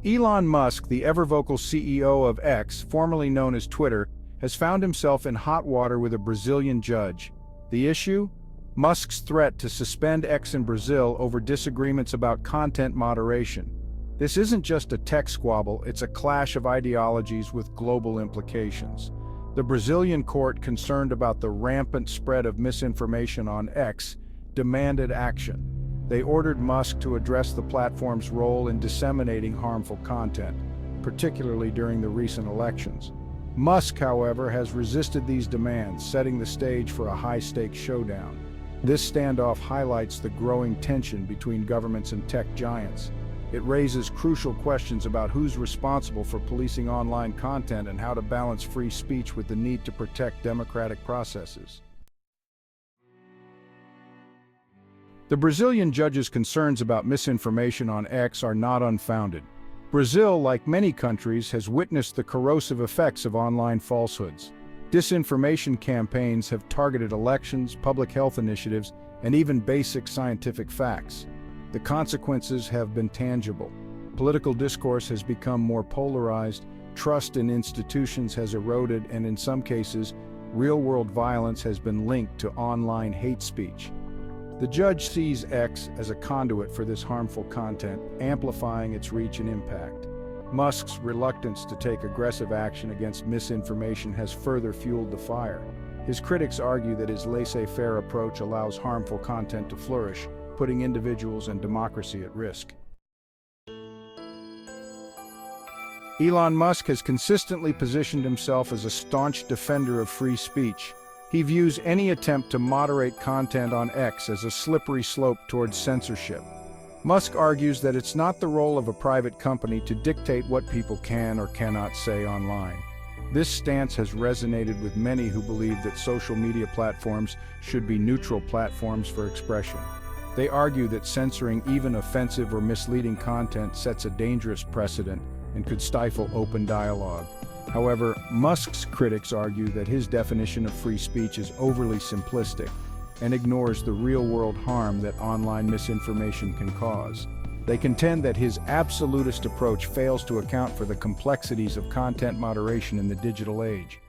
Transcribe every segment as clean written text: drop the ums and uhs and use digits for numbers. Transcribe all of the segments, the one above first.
Elon Musk, the ever-vocal CEO of X, formerly known as Twitter, has found himself in hot water with a Brazilian judge. The issue? Musk's threat to suspend X in Brazil over disagreements about content moderation. This isn't just a tech squabble, it's a clash of ideologies with global implications. The Brazilian court, concerned about the rampant spread of misinformation on X, demanded action. They ordered Musk to address the platform's role in disseminating harmful content, particularly during the recent elections. Musk, however, has resisted these demands, setting the stage for a high-stakes showdown. This standoff highlights the growing tension between governments and tech giants. It raises crucial questions about who's responsible for policing online content and how to balance free speech with the need to protect democratic processes. The Brazilian judge's concerns about misinformation on X are not unfounded. Brazil, like many countries, has witnessed the corrosive effects of online falsehoods. Disinformation campaigns have targeted elections, public health initiatives, and even basic scientific facts. The consequences have been tangible. Political discourse has become more polarized, trust in institutions has eroded, and in some cases, real-world violence has been linked to online hate speech. The judge sees X as a conduit for this harmful content, amplifying its reach and impact. Musk's reluctance to take aggressive action against misinformation has further fueled the fire. His critics argue that his laissez-faire approach allows harmful content to flourish, putting individuals and democracy at risk. Elon Musk has consistently positioned himself as a staunch defender of free speech. He views any attempt to moderate content on X as a slippery slope towards censorship. Musk argues that it's not the role of a private company to dictate what people can or cannot say online. This stance has resonated with many who believe that social media platforms should be neutral platforms for expression. They argue that censoring even offensive or misleading content sets a dangerous precedent and could stifle open dialogue. However, Musk's critics argue that his definition of free speech is overly simplistic and ignores the real-world harm that online misinformation can cause. They contend that his absolutist approach fails to account for the complexities of content moderation in the digital age.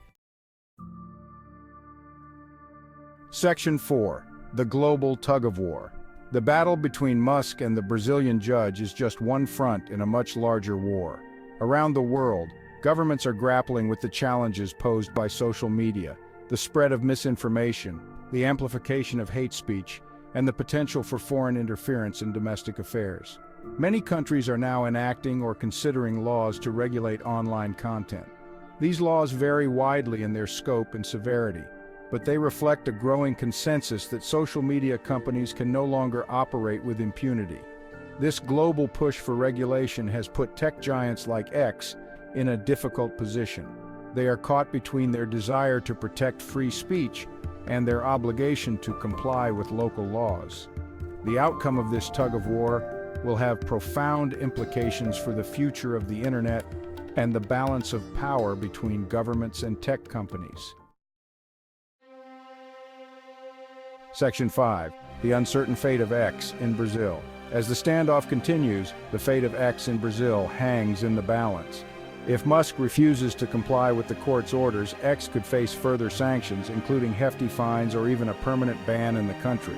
Section 4. The Global Tug-of-War. The battle between Musk and the Brazilian judge is just one front in a much larger war. Around the world, governments are grappling with the challenges posed by social media, the spread of misinformation, the amplification of hate speech, and the potential for foreign interference in domestic affairs. Many countries are now enacting or considering laws to regulate online content. These laws vary widely in their scope and severity, but they reflect a growing consensus that social media companies can no longer operate with impunity. This global push for regulation has put tech giants like X in a difficult position. They are caught between their desire to protect free speech and their obligation to comply with local laws. The outcome of this tug-of-war will have profound implications for the future of the internet and the balance of power between governments and tech companies. Section 5. The uncertain fate of X in Brazil. As the standoff continues, the fate of X in Brazil hangs in the balance. If Musk refuses to comply with the court's orders, X could face further sanctions, including hefty fines or even a permanent ban in the country.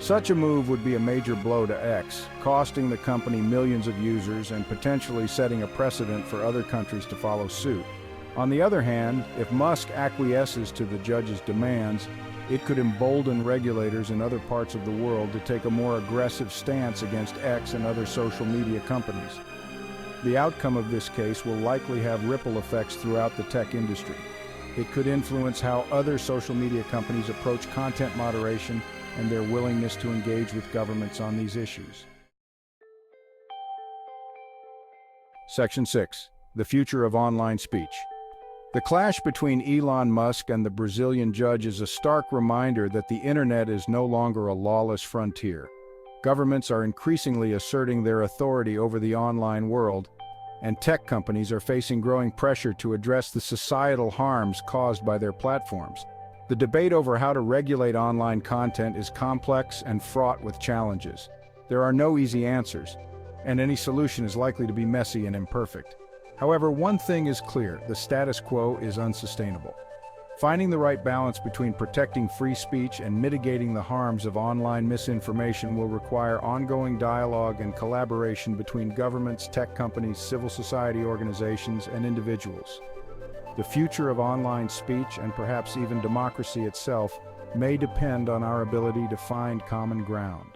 Such a move would be a major blow to X, costing the company millions of users and potentially setting a precedent for other countries to follow suit. On the other hand, if Musk acquiesces to the judge's demands, it could embolden regulators in other parts of the world to take a more aggressive stance against X and other social media companies. The outcome of this case will likely have ripple effects throughout the tech industry. It could influence how other social media companies approach content moderation and their willingness to engage with governments on these issues. Section 6. The future of online speech. The clash between Elon Musk and the Brazilian judge is a stark reminder that the internet is no longer a lawless frontier. Governments are increasingly asserting their authority over the online world, and tech companies are facing growing pressure to address the societal harms caused by their platforms. The debate over how to regulate online content is complex and fraught with challenges. There are no easy answers. and any solution is likely to be messy and imperfect. However, one thing is clear: the status quo is unsustainable. Finding the right balance between protecting free speech and mitigating the harms of online misinformation will require ongoing dialogue and collaboration between governments, tech companies, civil society organizations, and individuals. The future of online speech, and perhaps even democracy itself, may depend on our ability to find common ground.